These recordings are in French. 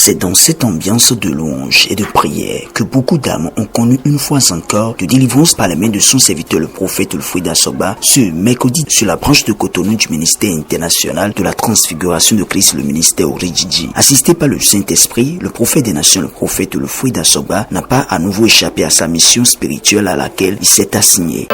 C'est dans cette ambiance de louange et de prière que beaucoup d'âmes ont connu une fois encore de délivrance par la main de son serviteur le prophète Wilfried Asogba ce mercredi sur la branche de Cotonou du ministère international de la transfiguration de Christ, le ministère Orijiji. Assisté par le Saint-Esprit, le prophète des nations, le prophète Wilfried Asogba n'a pas à nouveau échappé à sa mission spirituelle à laquelle il s'est assigné.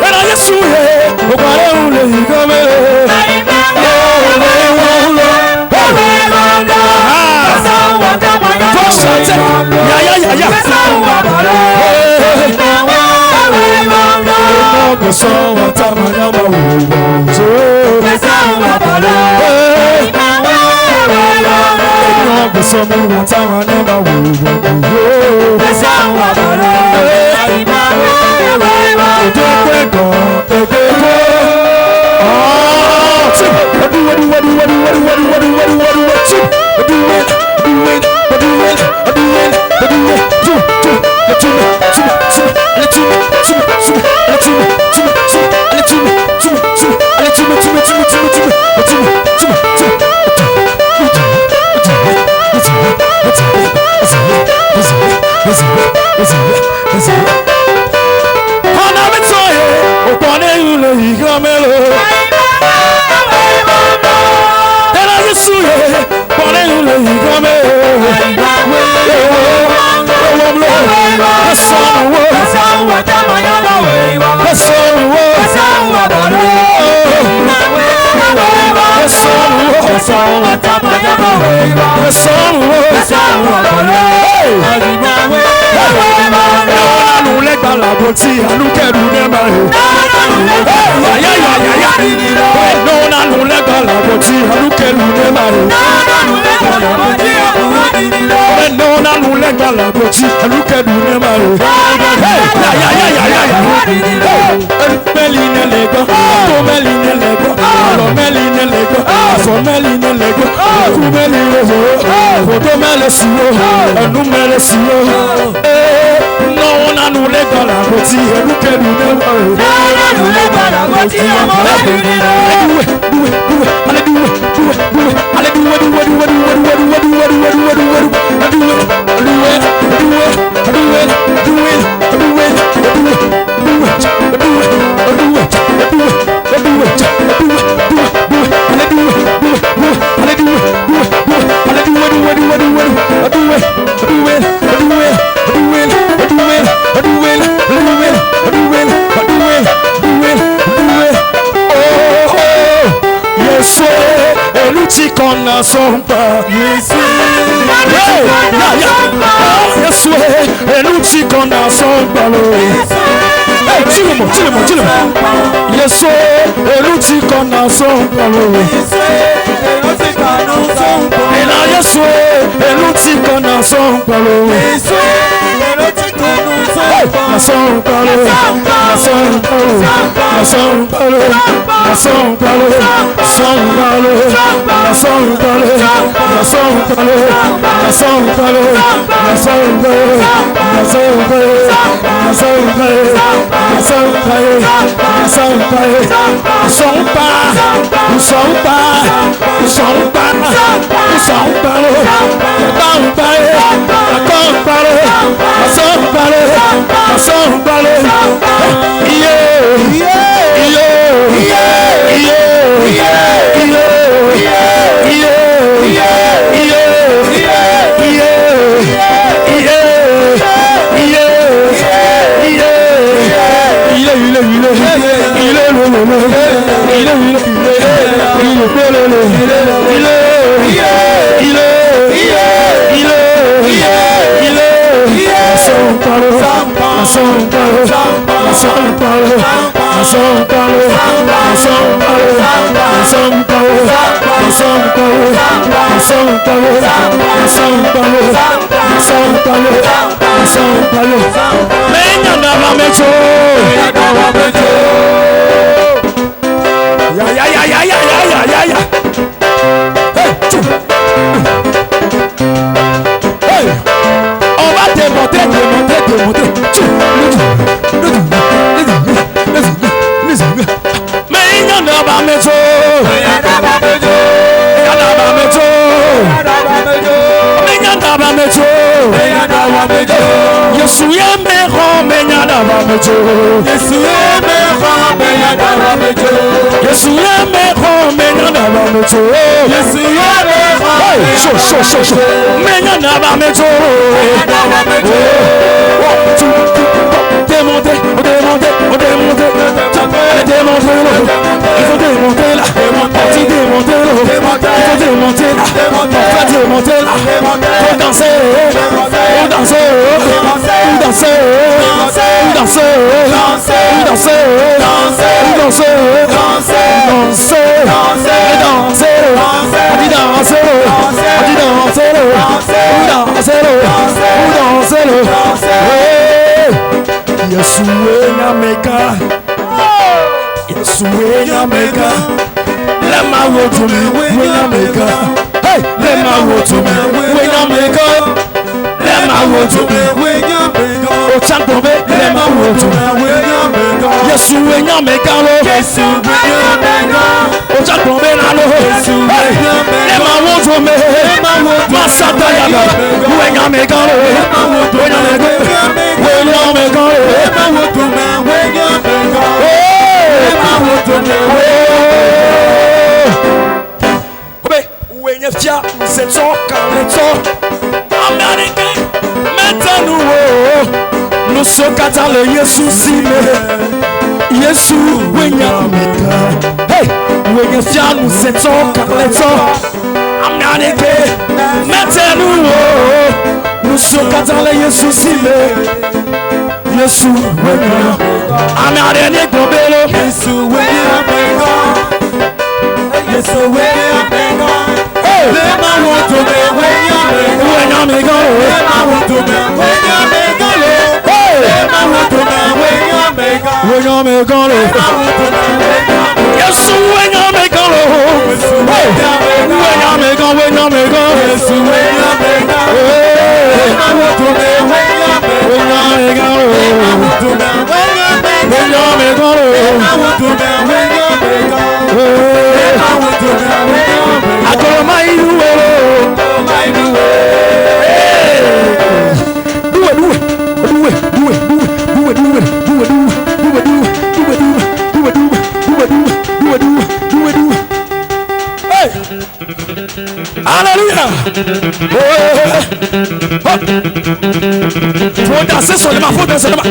Faut danser seulement, faut danser seulement.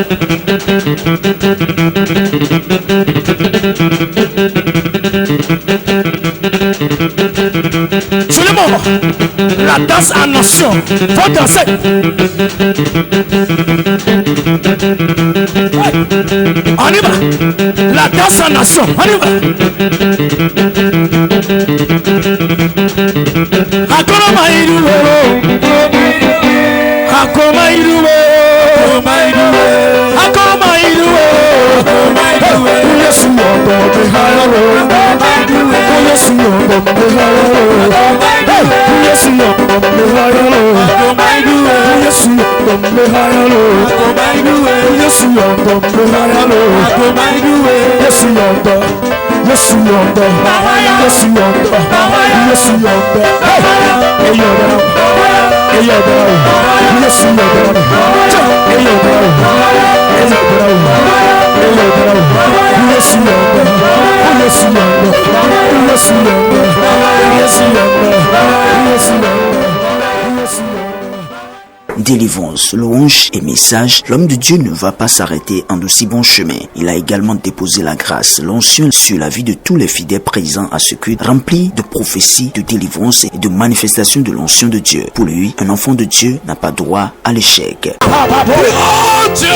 Seulement, la danse en nation, faut danser. On y va. La danse en nation, on y va. Délivrance, louange et message, l'homme de Dieu ne va pas s'arrêter en de si bons chemins. Il a également déposé la grâce, l'onction sur la vie de tous les fidèles présents à ce culte, rempli de prophéties, de délivrance et de manifestations de l'onction de Dieu. Pour lui, un enfant de Dieu n'a pas droit à l'échec. Oh Dieu!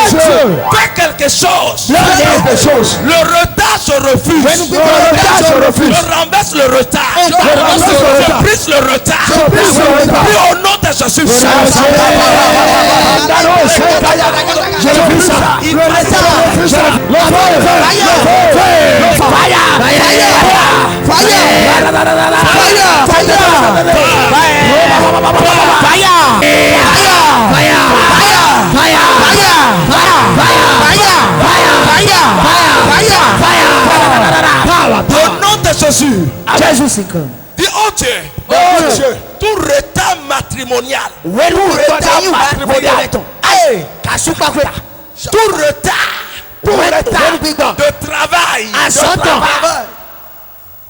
Fais quelque chose! Le retard se refuse! Je renverse le retard! Je brise le retard! Puis au nom de Jésus! Au nom de Jésus. Dis oh Dieu. Tout retard matrimonial. Tout retard de travail,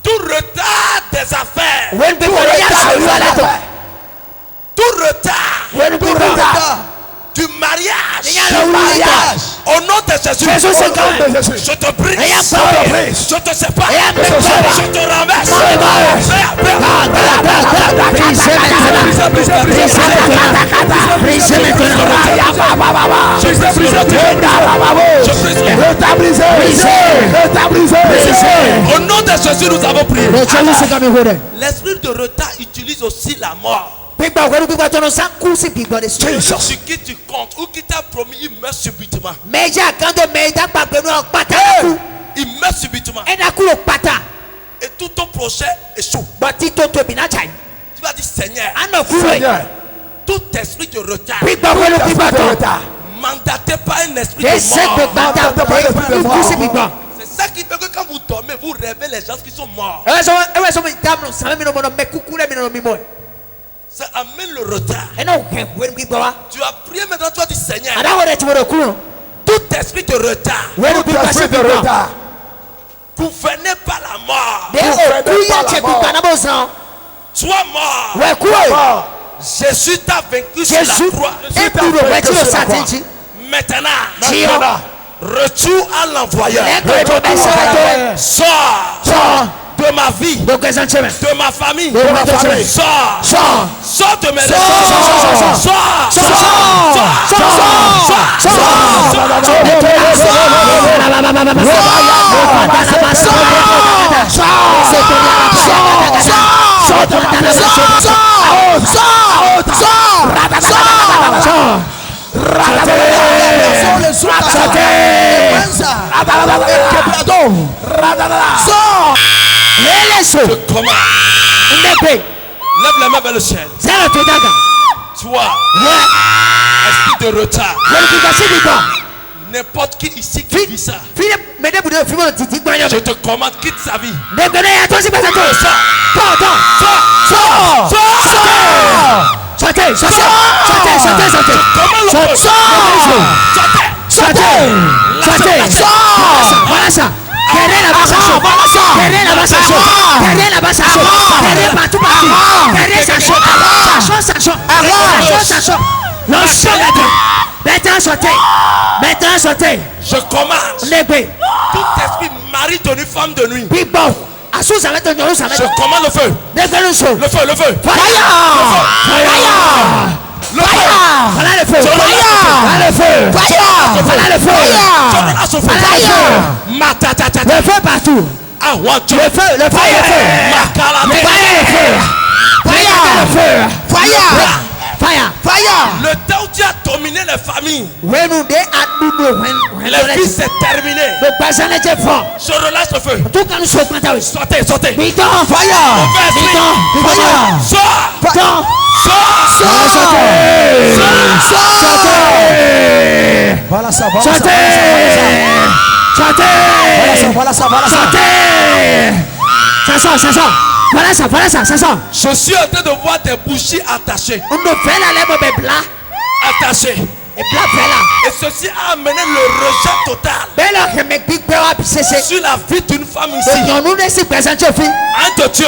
tout retard des affaires, tout retard du mariage, au nom de Jésus, je te brise, je te sépare, je te renverse. Au nom de Jésus, nous avons prié. L'esprit de retard utilise aussi la mort. Sur qui tu comptes ou qui t'a promis, il meurt subitement. Il meurt subitement. Et tout ton projet échoue. Tu vas dire Seigneur, tout esprit de retard mandaté par un esprit de mort. C'est ça qui fait que quand vous dormez, vous rêvez les gens qui sont morts. Ça amène le retard. Tu as prié maintenant, tu as dit Seigneur, tout esprit de retard gouverné par la mort, sois mort. Jésus t'a vaincu sur la croix. Maintenant, retour à l'envoyeur. Sors de ma vie, de ma famille, sors de mes ressources, je commande. Lève la main vers le ciel. Toi, esprit de retard, n'importe qui ici qui vit ça, je te commande, quitte sa vie. Je commande tout esprit mari de nuit, femme de nuit. Je commande le feu. Le feu, le feu. Le feu partout. Le temps où tu as dominé les familles, les vies c'est terminé. Je relâche le feu. Sortez. Ça sort. Je suis en train de voir des bougies attachées. Et ceci a amené le rejet total sur la vie d'une femme ici. Un de Dieu.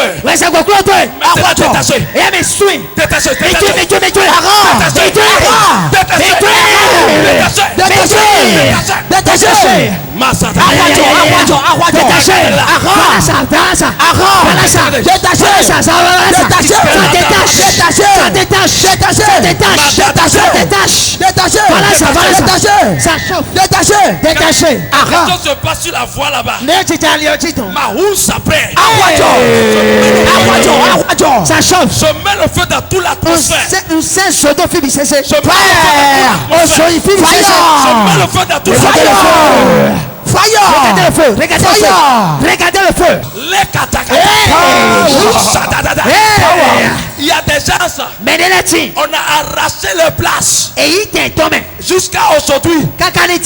Détaché. Quand je passe sur la voie là-bas, Mahous après. Ça chauffe. Je mets le feu dans toute l'atmosphère. Je mets le feu dans toute l'atmosphère. Regardez le feu. Les katakas. Il y a des gens, on a arraché leur place. Jusqu'à aujourd'hui,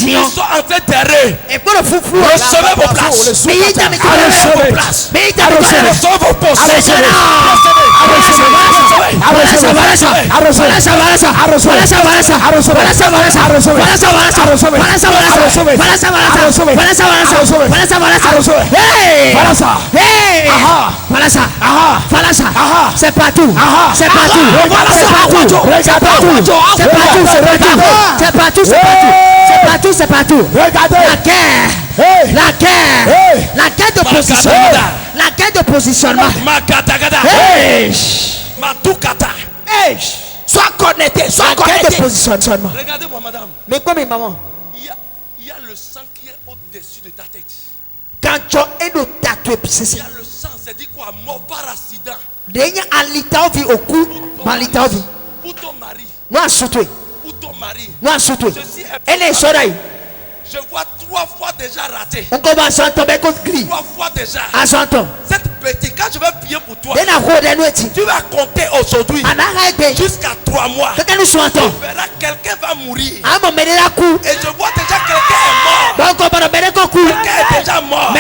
ils sont en train d'errer. Recevez vos places. Recevez vos places. Recevez vos postes. C'est partout. C'est partout. C'est partout. Regardez. La guerre de positionnement. La guerre de positionnement. Sois connecté. La guerre de positionnement. Regardez-moi, madame. Mais comme maman. Il y a le sang qui est au-dessus de ta tête. Quand tu es de tatoué, Il y a le sang, c'est dit quoi? Mort par accident. Pour ton mari. Pour ton mari. Ceci est. Je vois 3 fois déjà raté. 3 fois déjà. Cette petite, quand je vais prier pour toi, tu vas compter aujourd'hui jusqu'à 3 mois. Tu verras quelqu'un va mourir. Et je vois déjà quelqu'un est mort. Quelqu'un est déjà mort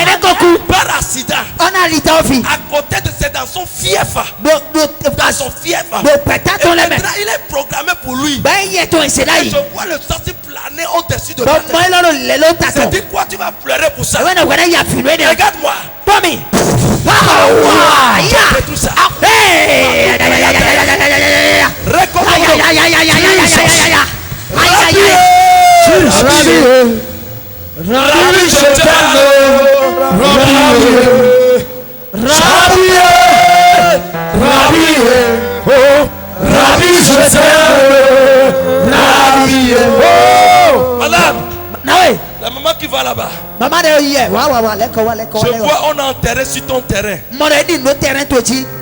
par accident. À côté de c'est dans son fief. Dans son fief. Et maintenant, il est programmé pour lui. Et je vois le sorti planer au-dessus de la tête. C'est dit quoi? Tu vas pleurer pour ça. Regarde-moi. Tout ça. Madame, la maman qui va là-bas. Je vois, on a enterré sur ton terrain.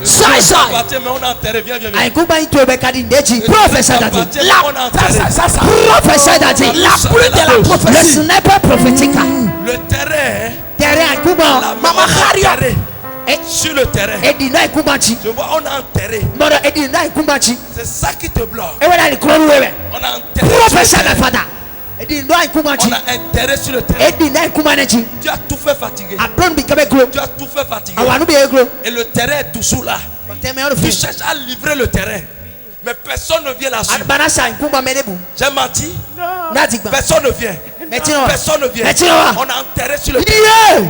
Ça, mais on a enterré. Viens. Professeur Dadi. La pluie de la prophétie. Le sniper prophétique. Le terrain. Terrain, Maman enterré. Sur le terrain. Je vois, on a enterré. C'est ça qui te bloque. On a enterré. Professeur On a enterré sur le terrain. Tu as tout fait fatiguer. Tu as tout fait fatiguer. Et le terrain est toujours là. Tu cherches à livrer le terrain. Mais personne ne vient là-dessus. J'ai menti. Personne ne vient. Personne ne vient. On a enterré sur le terrain.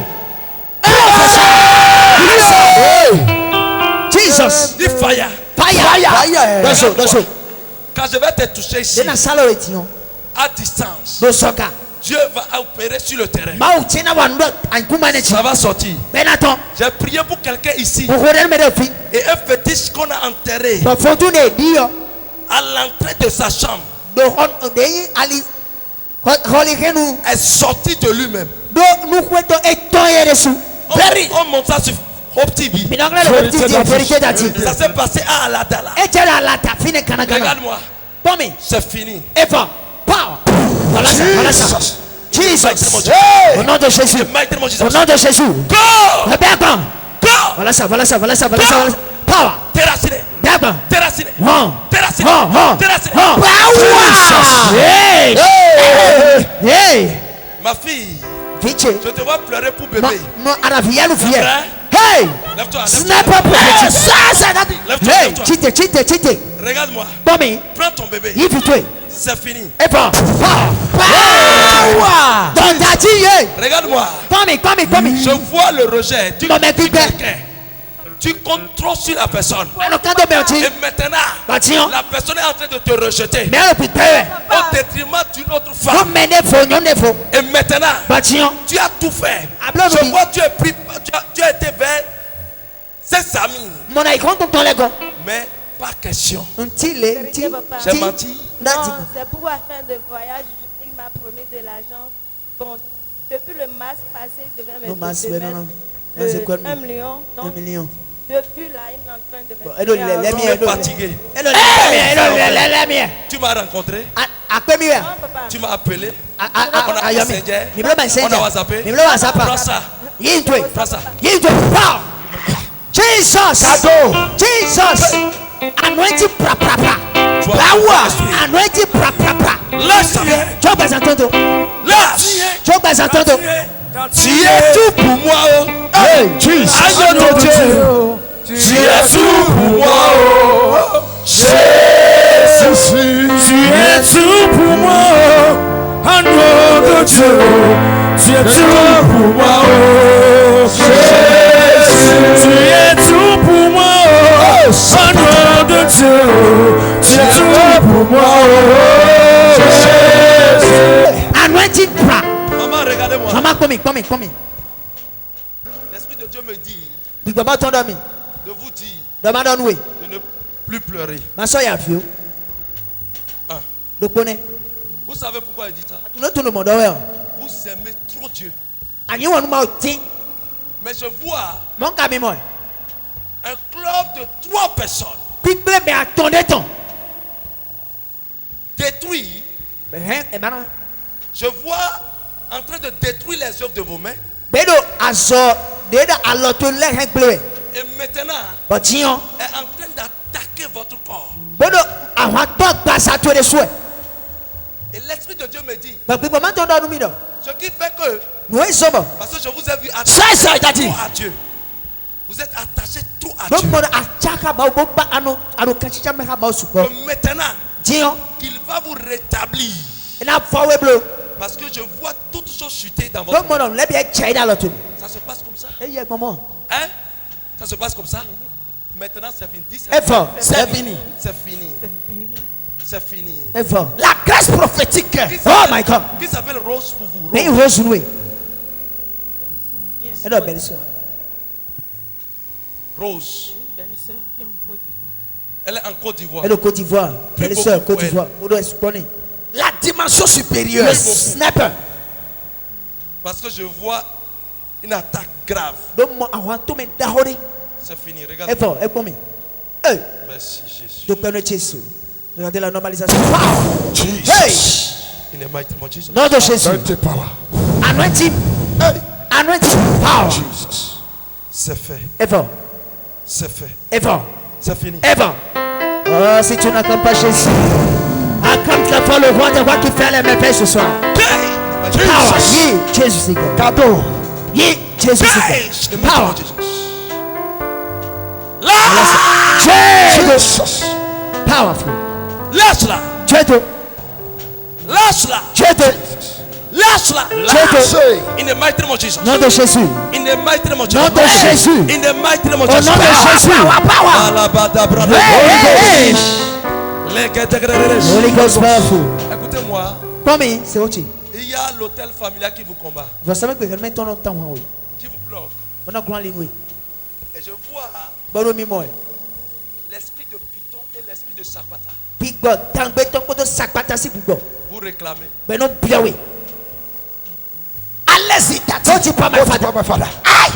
Jesus. Dis fire. Fire. Quand je vais te toucher ici, à distance, Dieu va opérer sur le terrain. Ça va sortir. J'ai prié pour quelqu'un ici. Et un fétiche qu'on a enterré à l'entrée de sa chambre est sorti de lui-même. On monte ça sur Hope TV. Ça s'est passé à Aladala. Regarde-moi. C'est fini. Voilà ça. Jesus. Au nom de Jésus. Au nom de Jésus. Go. Voilà ça. Power. Terrassiné. Terrassiné. Hey. Ma fille. Je te vois pleurer pour bébé. Hey. Lève-toi. Lève-toi. Regarde-moi. Prends ton bébé. C'est fini. Regarde-moi. Je vois le rejet. Tu contrôles sur la personne. Et maintenant, la personne est en train de te rejeter au détriment d'une autre femme. Et maintenant, tu as tout fait. Je vois, tu as été vers ses amis. Mais pas question. J'ai menti. Non, c'est pour la fin de voyage. Il m'a promis de l'argent. Bon, depuis le mars passé, il devait me donner 1 million. Donc, 1 million. depuis là, il est en train de me Tu es fatigué. Tu m'as rencontré. Tu m'as appelé. On a messagé. On a whatsappé. Prends ça. Jesus. Anointing pra pra pra. Anointing pra pra pra. Lâche-les. Joga Zantondo. Lâche. Joga Zantondo. Tu es tout pour moi. Hey, Jesus. Tu es tout pour moi. Jésus. Tu es tout pour moi. Agneau de Dieu. Tu es tout pour moi. Jésus. Tu es tout pour moi. Agneau de Dieu. Tu es tout pour moi. Jésus. Anointing pra. Maman, regardez-moi. Maman, come in. L'Esprit de Dieu me dit Big Baba told me. de vous dire The man don't wait. de ne plus pleurer. Ma soeur, y'a vu. Un. Donc, on est. Vous savez pourquoi il dit ça? Tout le monde, ouais. Vous aimez trop Dieu. And you want to know Mais je vois mon camion. un club de 3 personnes Quick play, mais attendez ton. détruits. Je Je vois en train de détruire les œuvres de vos mains. Bedo azo deda aloto le hen play. Et maintenant, But tiens, est en train d'attaquer votre corps. bedo ahwa to gbasa to de souhait. Et l'Esprit de Dieu me dit, But big Mama told me do. ce qui fait que, No is sober. parce que je vous ai vu Ça, attacher daddy. trop à Dieu. Vous êtes attaché trop à Donc Dieu. mon achaka ba obo ano kachicha me ha ba osuko. Que maintenant, Tiens, qu'il va vous rétablir. na forward blow. Parce que je vois toutes choses chuter dans votre Donc mon let be chai da loto. Ça se passe comme ça. Eh yeah, maman. Hein? Ça se passe comme ça. Maintenant, c'est fini. Dis, Effort. c'est fini. C'est fini. C'est fini. Effort. La grâce prophétique. Qui Oh s'appelle- my God. Qui s'appelle Rose pour vous. Mais Rose. rose noué. Elle doit belle soeur. Rose. Elle est en Côte d'Ivoire. Elle est au Côte d'Ivoire. Belle beaucoup soeur, pour Côte d'Ivoire. On doit exponer. La dimension supérieure. Le sniper. Parce que je vois une attaque grave. Donc moi, I want to make that holy. C'est fini. Regarde. Effort, elle pour moi. Hey, Merci Jésus. donc on est Jésus. Regardez la normalisation. Hey, In the mighty name of Jesus. nom de Jésus. Anointing. Anointing. Power. Jesus. C'est fait. Effort, C'est fait. effort, C'est fini. effort. Oh, si tu n'attends pas Jésus, acclame très fort le roi de roi qui fait les merveilles ce soir. Power. Yeah, Jésus c'est God. Cadeau. Yeah, Jésus c'est In the God. mighty name Power. of Jesus. Jesus. Powerful. Lâche-la. Jésus. Lâche-la. Jésus. Lâche-la. Jésus. In the mighty name of Jesus. Nom de Jésus. In the mighty name of Nom Jesus. de Jésus. In the mighty name of Au nom Jesus. de Jésus. Hey, Holy Ghost powerful. Écoutez-moi, Tommy, c'est autre. il y a l'hôtel familial qui vous combat, Vous savez que je mets ton temps en haut. qui vous bloque. On a grand ligne. Et je vois Bon, mi moi. l'esprit de Python et l'esprit de Sapata. Big God, tant béton pour de sac patasi pour God. Vous réclamez. Ben non, bien oui. Allez-y, Tati. Don't you pas my father. Aïe.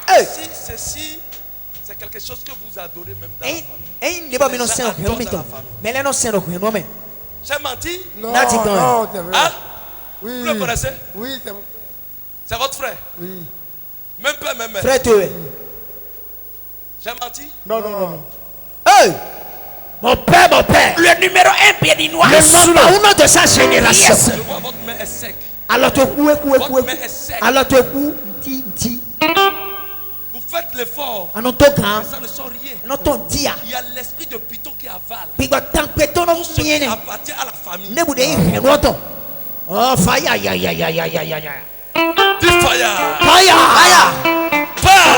Hey. Si ceci, c'est quelque chose que vous adorez même dans la Hein, famille. hein, ne pas me non c'est au mi mais là non c'est au non mais. J'ai menti? Non, Nati Gan. non, c'est vrai. Hein? Oui. Vous le connaissez? Oui, c'est C'est votre frère? oui. Même père, même mère. Frère Théo. J'ai menti? Non, non, non, non. Hey. Mon père. Le numéro 1 béninois. Le nombre 1 de sa génération. Je vois votre main est sec. Alors tu Votre main est sec. Alors tu ti. Vous faites l'effort. Anon to grand. Mais ça ne sort rien. Non ton dia. Il y a l'esprit de Python qui avale. Big God, tant béton non Ce qui bien. appartient à la famille. Ne vous dites rien autant. Oh fire. Dis fire. Fire.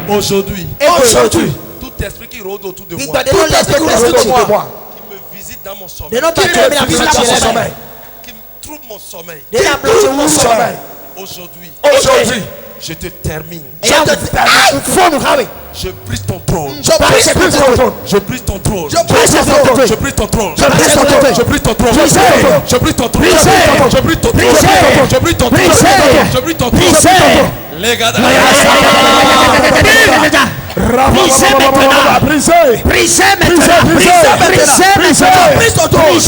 Aujourd'hui, Aujourd'hui. tout esprit qui rôde autour de Big moi, God, they don't let people rest qui me visite dans mon sommeil, They don't touch me la visite Visite mon mon sommeil. qui me trouble mon sommeil, They don't block your sommeil. aujourd'hui, Aujourd'hui. Je te termine. Je brise ton trône. Je brise ton trône. Je brise ton trône. Je brise ton trône. Je brise ton trône. Je brise ton trône. Je brise ton trône. Je brise ton trône. Je brise ton trône. Je brise ton trône. Je brise ton trône. Les gars, brisez maintenant. Brisez maintenant. Brise ton trône.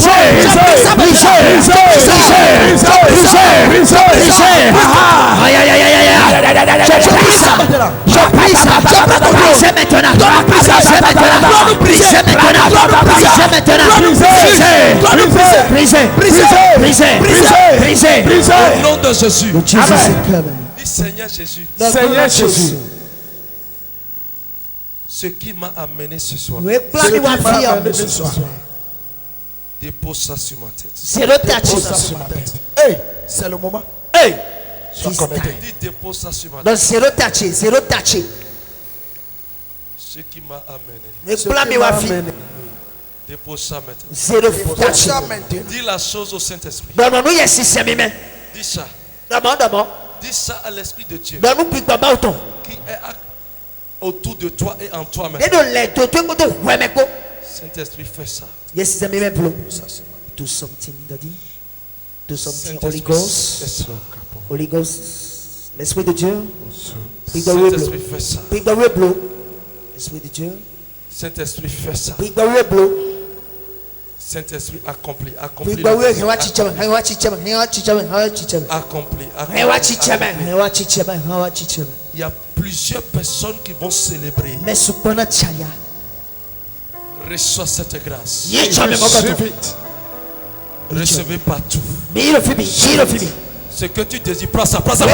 Au nom de Jésus. Seigneur Jésus. Seigneur Jésus. Ce qui m'a amené ce soir. Dépose ça sur ma tête. Hey, c'est le moment. Hey, dis dépose ça sur ma tête. Zéro taché. Ce qui m'a amené. Dépose ça maintenant. Dis la chose au Saint-Esprit. Dis ça. Dis ça à l'Esprit de Dieu qui est autour de toi et en toi-même. Saint-Esprit, fais ça. Do something, Daddy. Do something, Holy Ghost. Holy Ghost. L'Esprit de Dieu. Saint-Esprit, fais ça. L'Esprit de Dieu. Saint-Esprit, fais ça. Saint-Esprit, accomplis. Il y a plusieurs personnes qui vont célébrer. Reçois cette grâce. Recevez partout. Ce que tu désires, prends ça. Recevez.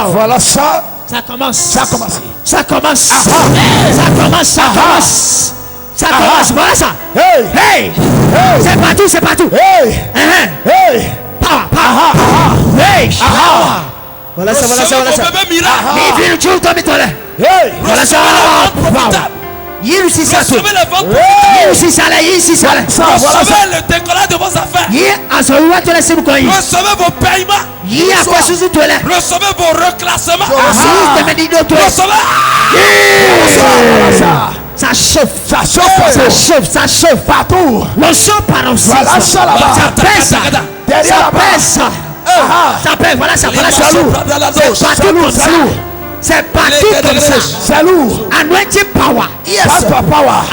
Voilà ça. Ça commence. Voilà ça. Hey. C'est partout. Hey. Voilà ça. Recevez vos bébés miracles. Voilà ça. Recevez le ventre. Recevez le décollage de vos affaires. Recevez vos paiements. Recevez vos reclassements. Recevez. Ça chauffe partout. L'onction par onction. Ça pèse. Ça pèse. Voilà ça. C'est partout comme ça. C'est lourd. Anointing power. Yes.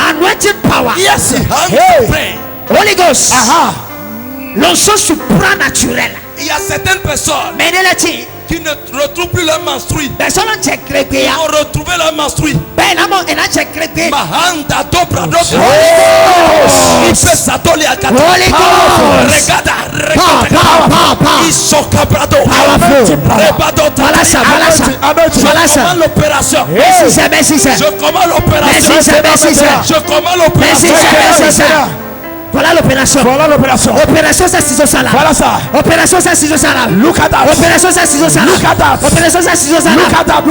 Anointing power. Yes. Hey. Holy Ghost. L'onction supranaturelle. Il y a certaines personnes qui ne retrouvent plus leur menstrue. Ils vont retrouver leur menstrue. Mahanda dobra dobra. Il fait ça dans les akata. Regarde. Ils sont cabrado. Voilà ça. Je commande l'opération. Je commande l'opération. Voilà l'opération. Opération ça ciseaux salade. Voilà ça. Opération ça ciseaux salade. Look at that. Opération ça ciseaux salade. Look at that. Opération ça ciseaux salade. Look at that.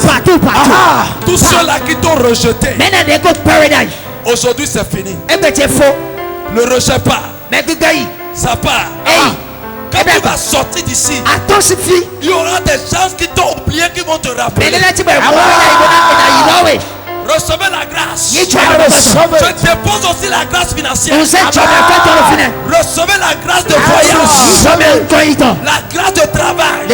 Partout. Tous ceux-là qui t'ont rejeté. Aujourd'hui c'est fini. Ne rejette pas. Ça part. Quand tu vas sortir d'ici, il y aura des gens qui t'ont oublié qui vont te rappeler. Recevez la grâce. Je dépose aussi la grâce financière. Recevez la grâce de voyage. La grâce de travail.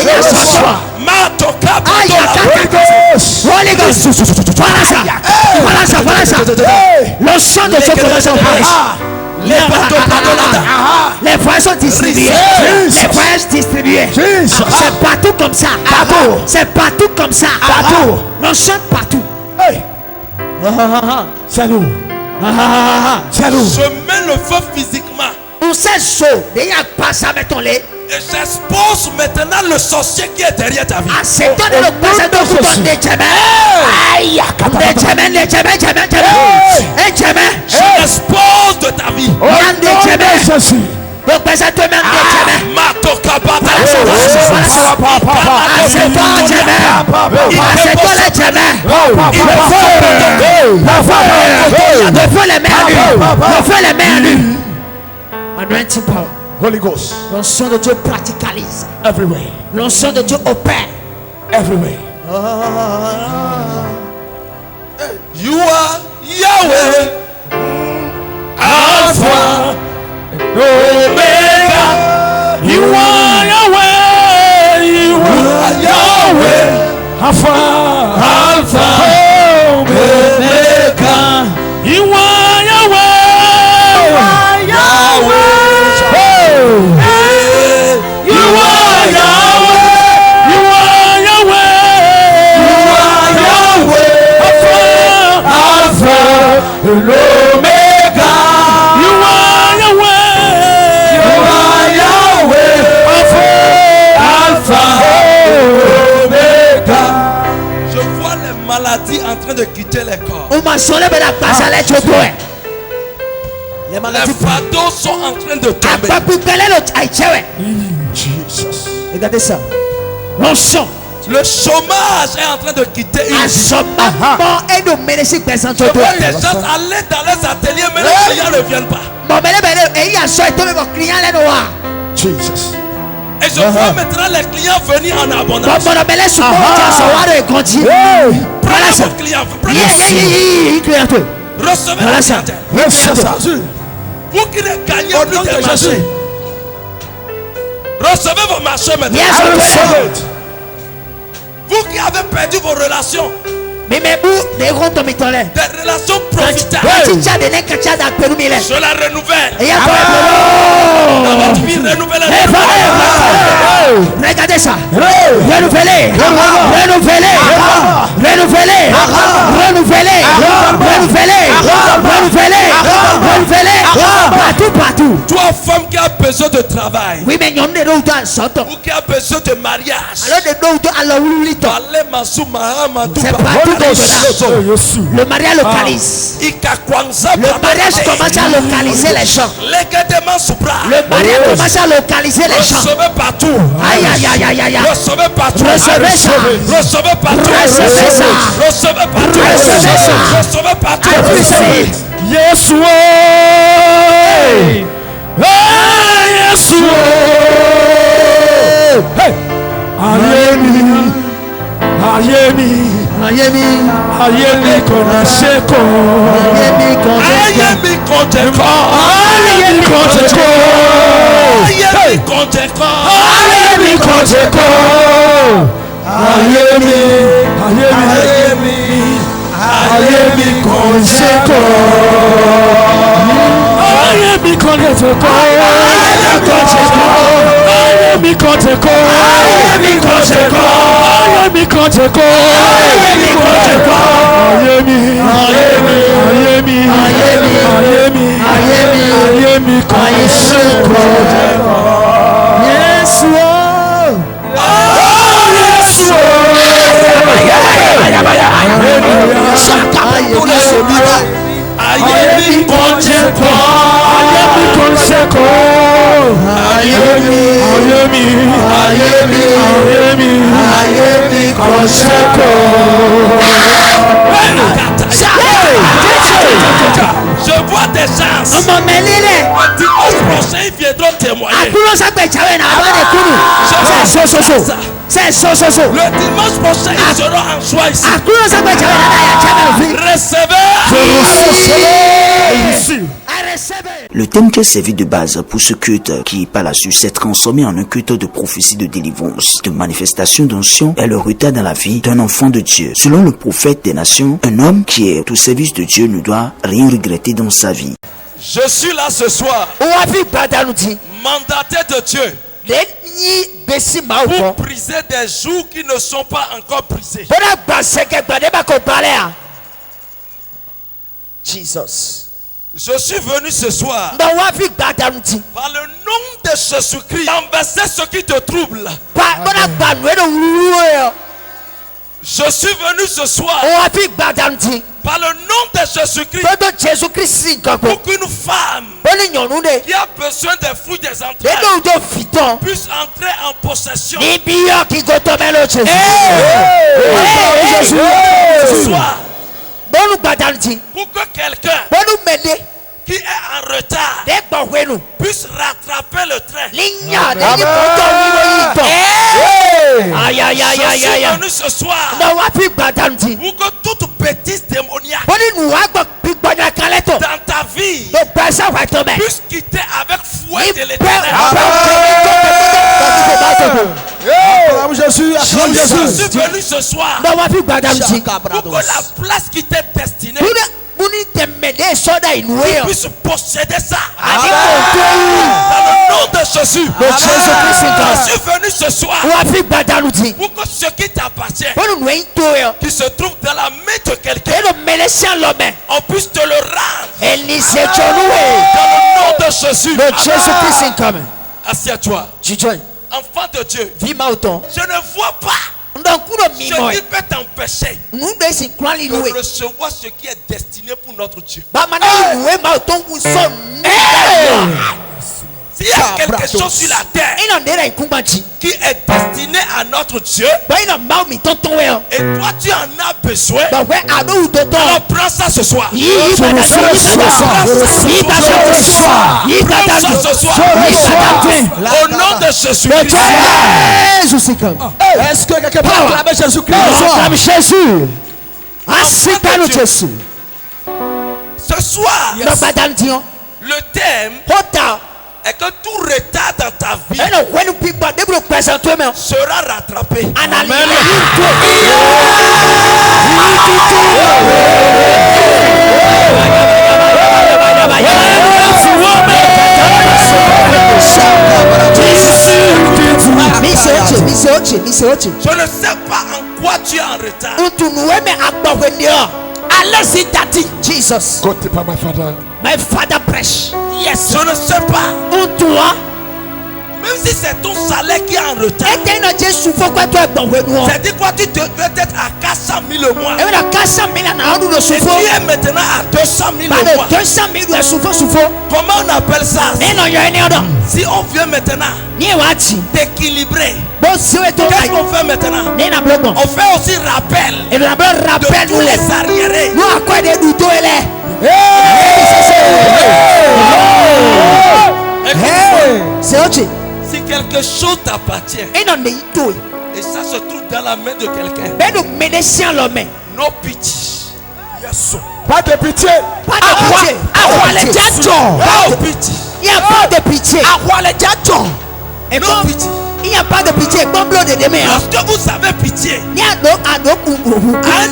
Voilà ça. Le chant de ce commence. Les voyages sont distribués. C'est partout comme ça. On chante partout. Salut. Je mets le feu physiquement. Et j'expose maintenant le sorcier qui est derrière ta vie. Je l'expose de ta vie. Anointing power. Holy Ghost. L'onction de Dieu practicalise. Everywhere. L'onction de Dieu opère. Everywhere. You are Yahweh, Alpha, Omega. You are Yahweh. You are Yahweh, Alpha, Omega. You are Yahweh. Yahweh. You are Yahweh. You are Yahweh. Alpha, Omega. You are Yahweh. You are Yahweh. Alpha, Omega. Je vois les maladies en train de quitter les corps. Les fardeaux sont en train de tomber. Jesus. Regardez ça. L'onction. Le chômage est en train de quitter une vie. Je vois des gens aller dans les ateliers, mais les clients ne viennent pas. Jesus. Et je vois maintenant les clients venir en abondance. Prenez vos clients. Recevez la clientèle. Vous qui ne gagnez plus de marché, recevez vos marchés maintenant. Vous qui avez perdu vos relations, des relations profitables, je la renouvelle. Dans votre vie, renouvelez-la. Regardez ça. Renouvelez. Renouvelez. Renouvelez. Renouvelez. Renouvelez. Renouvelez. Renouvelez. Partout, partout. Toi, femme qui a besoin de travail, Oui, mais ou qui a besoin de mariage, c'est partout. Le mariage localise. Le mariage commence à localiser les gens. Le mariage commence à localiser les gens. recevez partout. Aïe, aïe, aïe, aïe, aïe. Recevez partout. Recevez ça. Recevez partout. Recevez ça. Recevez partout. Recevez ça. Recevez partout. Recevez. Yeshua. Yeshua. Hey. Ayemi. Ayemi. Ayemi. Ayemi konasheko. Ayemi konasheko. Ayemi konteko. Ayemi konteko. Ayemi konteko. Ayemi konteko. Ayemi. Ayemi. Ayemi konteko. Ayemi konteko. Ayemi konteko. Ayemi konteko. Ayemi konteko. Ayemi konteko. Ayemi. Ayemi. Ayemi. Ayemi. Ayemi. Ayemi. Ayemi konteko. Yeshua. Ayemi konteko. Ayemi konteko. Ayemi. Ayemi. Ayemi. Ayemi. Ayemi konteko. Je vois des gens. Dimanche prochain, ils viendront témoigner. Le dimanche prochain, ils seront en joie ici. Recevez. Le thème qui a servi de base pour ce culte, qui par la suite s'est transformé en un culte de prophétie, de délivrance, de manifestation d'onction, est le retard dans la vie d'un enfant de Dieu. Selon le prophète des nations, un homme qui est au service de Dieu ne doit rien regretter dans sa vie. Je suis là ce soir, mandaté de Dieu, pour briser des jours qui ne sont pas encore brisés. Jesus. Je suis venu ce soir par le nom de Jésus-Christ renverser ce qui te trouble. Je suis venu ce soir par le nom de Jésus-Christ pour qu'une femme qui a besoin des fruits des entrailles puisse entrer en possession. Ce soir, pour que quelqu'un qui est en retard puisse puisse rattraper le train. Aïe aïe aïe Je aïe suis aïe. venu ce soir pour que toute bêtise démoniaque dans ta vie puisse quitter avec fouet de l'éternel. Je suis venu ce soir pour que la place qui t'est destinée puisse posséder ça. Dans le nom de Jésus. Je suis venu ce soir pour que ce qui t'appartient, qui se trouve dans la main de quelqu'un, on puisse te le rendre. Dans le nom de Jésus. Assieds-toi. Enfant de Dieu, je ne vois pas ce qui peut t'empêcher de recevoir ce qui est destiné pour notre Dieu. S'il y a quelque chose sur la terre qui est destiné à notre Dieu, et toi tu en as besoin, alors prends ça ce soir. Prends ça ce soir. Au nom de Jésus. Est-ce que quelqu'un peut acclamer Jésus-Christ? Ce soir, le thème est que tout retard dans ta vie sera rattrapé. Je ne sais pas en quoi tu es en retard. Allez-y, daddy. Jesus. My father press. Yes. Je ne sais pas. Même si c'est ton salaire qui est en retard. C'est-à-dire quoi, tu devais être à 400 000 au mois. Et tu es maintenant à 200 000 au mois. Comment on appelle ça? Si on vient maintenant d'équilibrer, qu'est-ce qu'on fait maintenant? On fait aussi rappel de tous les arriérés. Si quelque chose t'appartient et ça se trouve dans la main de quelqu'un, no pity. Yes. Pas de pitié. Pas de pity. Il n'y a pas de pitié. No pity. Il n'y a pas de pitié. Lorsque vous avez pitié, à un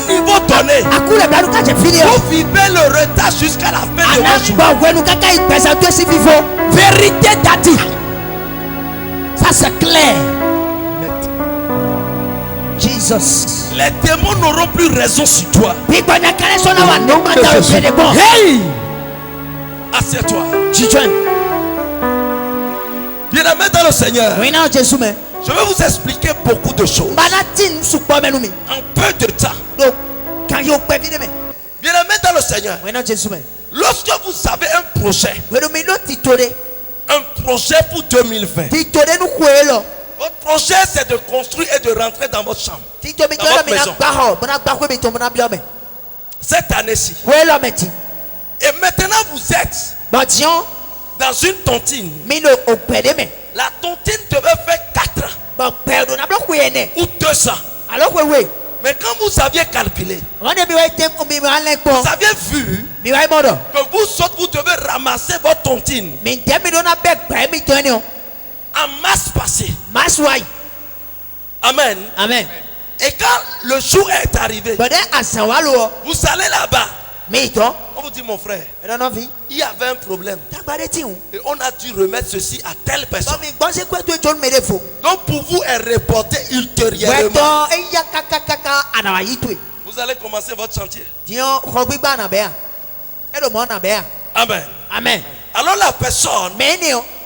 niveau donné, vous vivez le retard jusqu'à la fin de votre jour. Vérité daddy. Ça c'est clair. Jesus. Les démons n'auront plus raison sur toi. Hey! Assieds-toi. Bien-aimé dans le Seigneur, je vais vous expliquer beaucoup de choses en peu de temps. Bien-aimé dans le Seigneur, lorsque vous avez un projet pour 2020, votre projet c'est de construire et de rentrer dans votre chambre, dans votre maison. Cette année-ci. Et maintenant vous êtes dans une tontine. La tontine devait faire 4 ans ou 2 ans. Mais quand vous aviez calculé, vous aviez vu que vous devez ramasser votre tontine en masse passée. Amen. Amen. Et quand le jour est arrivé, vous allez là-bas. On vous dit, mon frère, il y avait un problème et on a dû remettre ceci à telle personne. Donc pour vous est reporté ultérieurement. Vous allez commencer votre chantier. Amen. Amen. Alors la personne,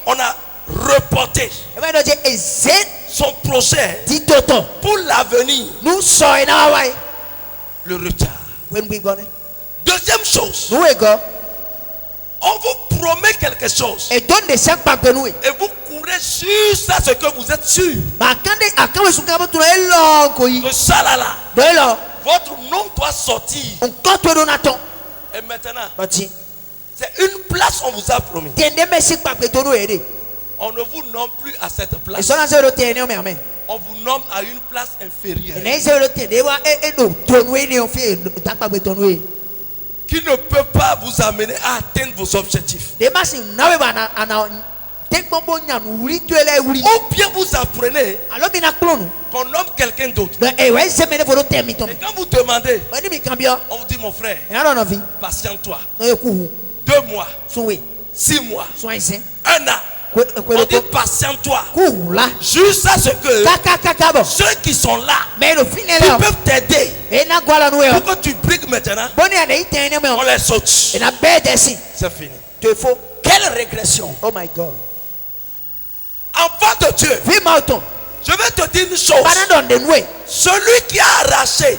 on a reporté son projet pour l'avenir. Le retard. Deuxième chose, on vous promet quelque chose et vous courez sur ça, ce que vous êtes sûr que ça là, votre nom doit sortir. Et maintenant, C'est une place on vous a promis. On ne vous nomme plus à cette place. On vous nomme à une place inférieure. Qui ne peut pas vous amener à atteindre vos objectifs. Ou bien vous apprenez qu'on nomme quelqu'un d'autre. Et quand vous demandez, on vous dit mon frère, patiente-toi. 2 mois, 6 mois, 1 an. On dit patiente-toi jusqu'à ce que ceux qui sont là qui peuvent t'aider pour que tu brilles maintenant, on les saute. C'est fini. Quelle régression. Oh my God. Enfant de Dieu, je vais te dire une chose. Celui qui a arraché,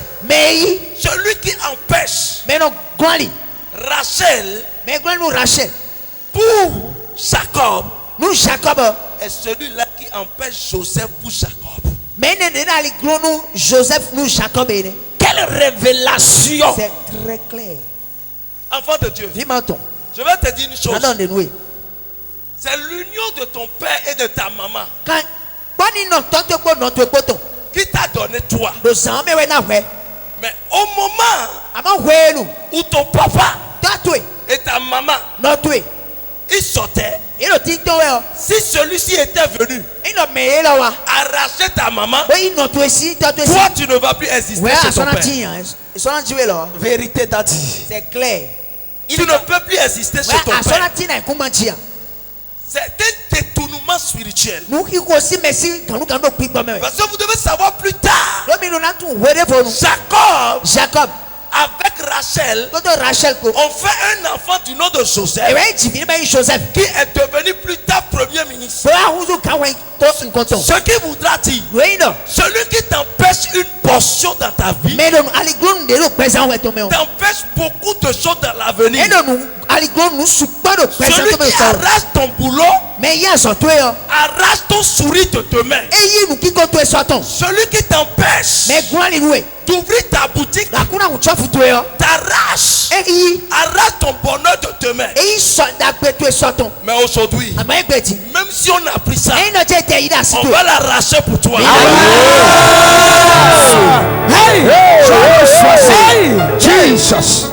celui qui empêche Rachel pour Jacob, est celui-là qui empêche Joseph pour Jacob. Quelle révélation. C'est très clair. Enfant de Dieu, je vais te dire une chose. C'est l'union de ton père et de ta maman qui t'a donné toi. Mais au moment où ton papa et ta maman ils sortaient, si celui-ci était venu arracher ta maman, toi tu ne vas plus exister chez ton père. Vérité d'Adi. C'est clair. Tu ne peux plus exister chez ton père. C'est un détournement spirituel. Parce que vous devez savoir plus tard, Jacob avec Rachel on fait un enfant du nom de Joseph qui est devenu plus tard premier ministre. Ce qui voudra dire, celui qui t'empêche une portion dans ta vie t'empêche beaucoup de choses dans l'avenir. Celui qui arrache ton boulot arrache ton sourire de demain. Celui qui t'empêche d'ouvrir ta boutique t'arrache, arrache ton bonheur de demain. Mais aujourd'hui, même si on a pris ça, on va l'arracher pour toi. Jesus.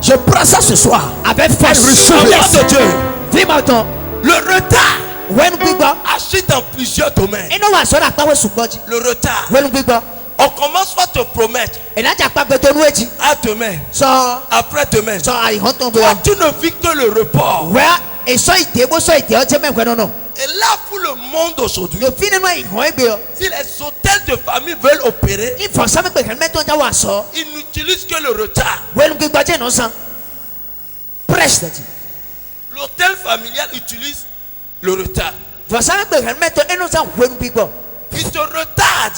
Je prends ça ce soir. Avec force. De Dieu. Le retard agit dans plusieurs domaines. Le retard. On commence par te promettre à demain, après demain. Toi, tu ne vis que le report. Et là, pour le monde aujourd'hui, si les hôtels de famille veulent opérer, ils n'utilisent que le retard. L'hôtel familial utilise le retard. Il te retarde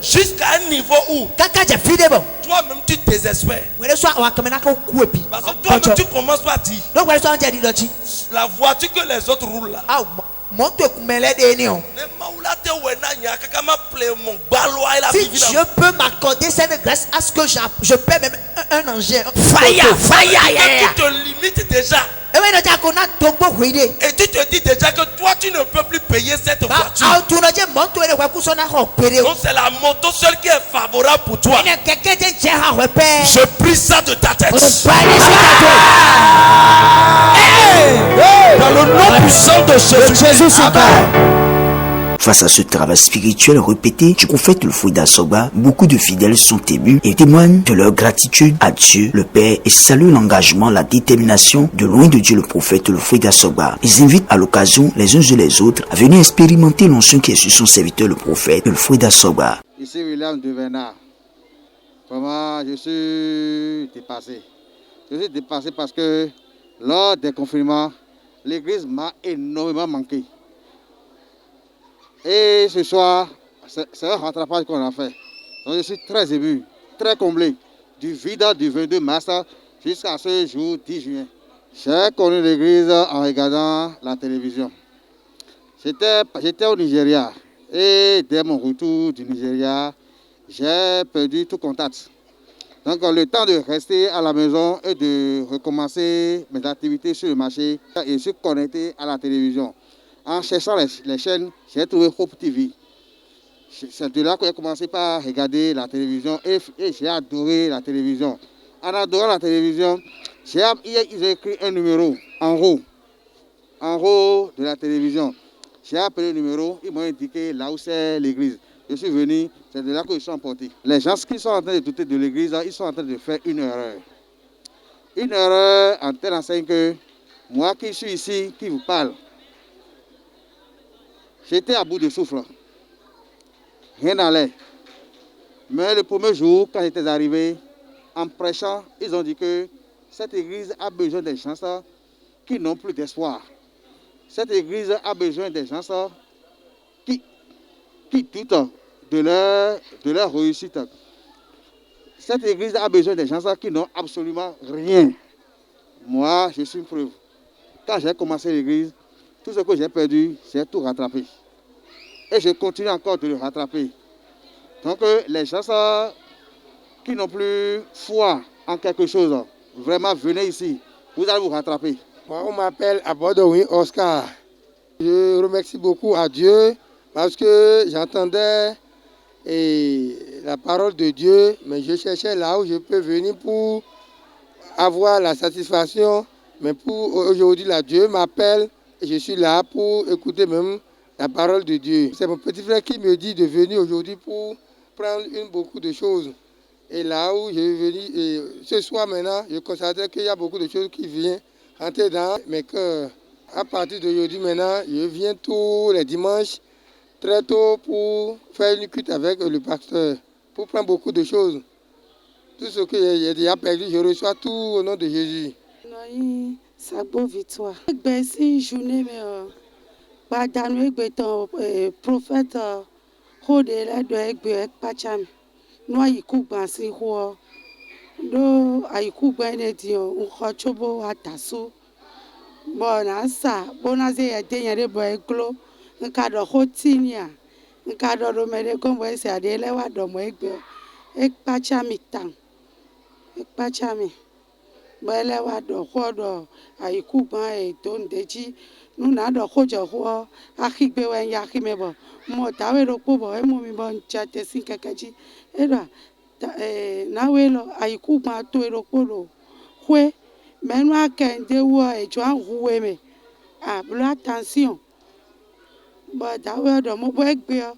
jusqu'à un niveau où toi-même tu désespères. Parce que toi-même tu commences par dire la voiture que les autres roulent là. Si je peux m'accorder cette grâce à ce que je paie même un engin. Tu te limites déjà. Et tu te dis déjà que toi tu ne peux plus payer cette voiture. Donc c'est la moto seule qui est favorable pour toi. Je prie ça de ta tête. Dans le nom puissant de Jésus. Face à ce travail spirituel répété du prophète le Fouida Soba, beaucoup de fidèles sont émus et témoignent de leur gratitude à Dieu, le Père, et saluent l'engagement, la détermination de loin de Dieu le prophète le Fouida Soba. Ils invitent à l'occasion les uns et les autres à venir expérimenter l'onction qui est sur son serviteur le prophète le Fouida Soba. Ici William de Bernard. Vraiment, je suis dépassé. Je suis dépassé parce que lors des confinements, l'église m'a énormément manqué. Et ce soir, c'est un rattrapage qu'on a fait. Donc je suis très ému, très comblé. Du vide du 22 mars jusqu'à ce jour 10 juin. J'ai connu l'église en regardant la télévision. J'étais au Nigeria. Et dès mon retour du Nigeria, j'ai perdu tout contact. Donc le temps de rester à la maison et de recommencer mes activités sur le marché et se connecter à la télévision. En cherchant les chaînes, j'ai trouvé Hope TV. C'est de là que j'ai commencé par regarder la télévision et j'ai adoré la télévision. En adorant la télévision, ils ont écrit un numéro en haut de la télévision. J'ai appelé le numéro, ils m'ont indiqué là où c'est l'église. Je suis venu, c'est de là que je suis emporté. Les gens qui sont en train de douter de l'église, ils sont en train de faire une erreur. Une erreur en telle enseigne que moi qui suis ici, qui vous parle, j'étais à bout de souffle. Rien n'allait. Mais le premier jour, quand j'étais arrivé, en prêchant, ils ont dit que cette église a besoin des gens qui n'ont plus d'espoir. Cette église a besoin des gens qui doutent de leur réussite. Cette église a besoin des gens qui n'ont absolument rien. Moi, je suis une preuve. Quand j'ai commencé l'église, tout ce que j'ai perdu, c'est tout rattrapé. Et je continue encore de le rattraper. Donc les gens qui n'ont plus foi en quelque chose, vraiment venez ici, vous allez vous rattraper. Moi, on m'appelle Abodowi Oscar. Je remercie beaucoup à Dieu parce que j'entendais la parole de Dieu, mais je cherchais là où je peux venir pour avoir la satisfaction. Mais pour aujourd'hui, là, Dieu m'appelle et je suis là pour écouter même la parole de Dieu. C'est mon petit frère qui me dit de venir aujourd'hui pour prendre beaucoup de choses. Et là où je suis venu, et ce soir maintenant, je constate qu'il y a beaucoup de choses qui viennent rentrer dans mes cœurs. À partir d'aujourd'hui maintenant, je viens tous les dimanches très tôt pour faire une culte avec le pasteur, pour prendre beaucoup de choses. Tout ce que j'ai déjà perdu, je reçois tout au nom de Jésus. C'est beau victoire. C'est journée, mais dans le prophète, nous avons do ayikuba enedio ukochobo atasu bona sa bona ze yadenya de boeklo nkado hotinia nkado do mere kombo ese adele wa do mo egbe ekpacha mitang ekpacha mi bele wa do hodo ayikuba e don deji nu na do hojo ho akigbe wa ya kimebo mo tawe ro pobo e mo mi bon chate sinkekeji era nawelo ayikuba to eropolo hwe menwa kende wo ejo ahuwe me ablo attention ba dawe do mo bo egbe o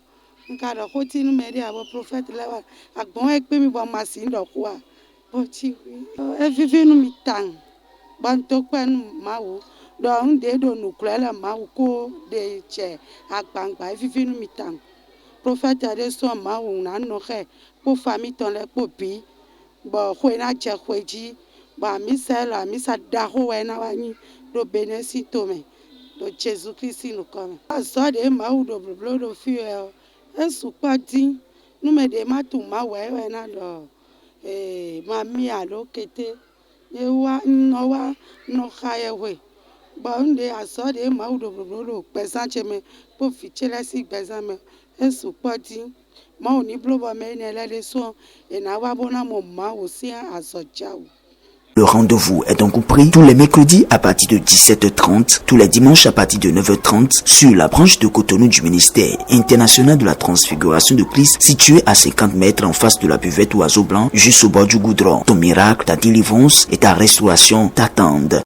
nka do ko tinu me ri abo prophet lewa agbon egbe mi bo masin do ko a bo ti e vivinu mi tan ban to penu mawo do nde do nuklele mawo ko de che agbangba e vivinu mi tan prophet ade so mawo na no he pour famille ton le popi bo khoina je khoji ba misela misa daho wena wani do benesi tome do Jesus Christ no come so de ma u do blood of fear esu pati nu me de matu ma we na do ma mi alo kete e wa no khaye we ba nde aso de ma u do blood pesan cheme po fi chele si bezame esu pati. Le rendez-vous est donc pris tous les mercredis à partir de 17h30, tous les dimanches à partir de 9h30 sur la branche de Cotonou du ministère international de la transfiguration de Christ située à 50 mètres en face de la buvette Oiseau Blanc juste au bord du goudron. Ton miracle, ta délivrance et ta restauration t'attendent.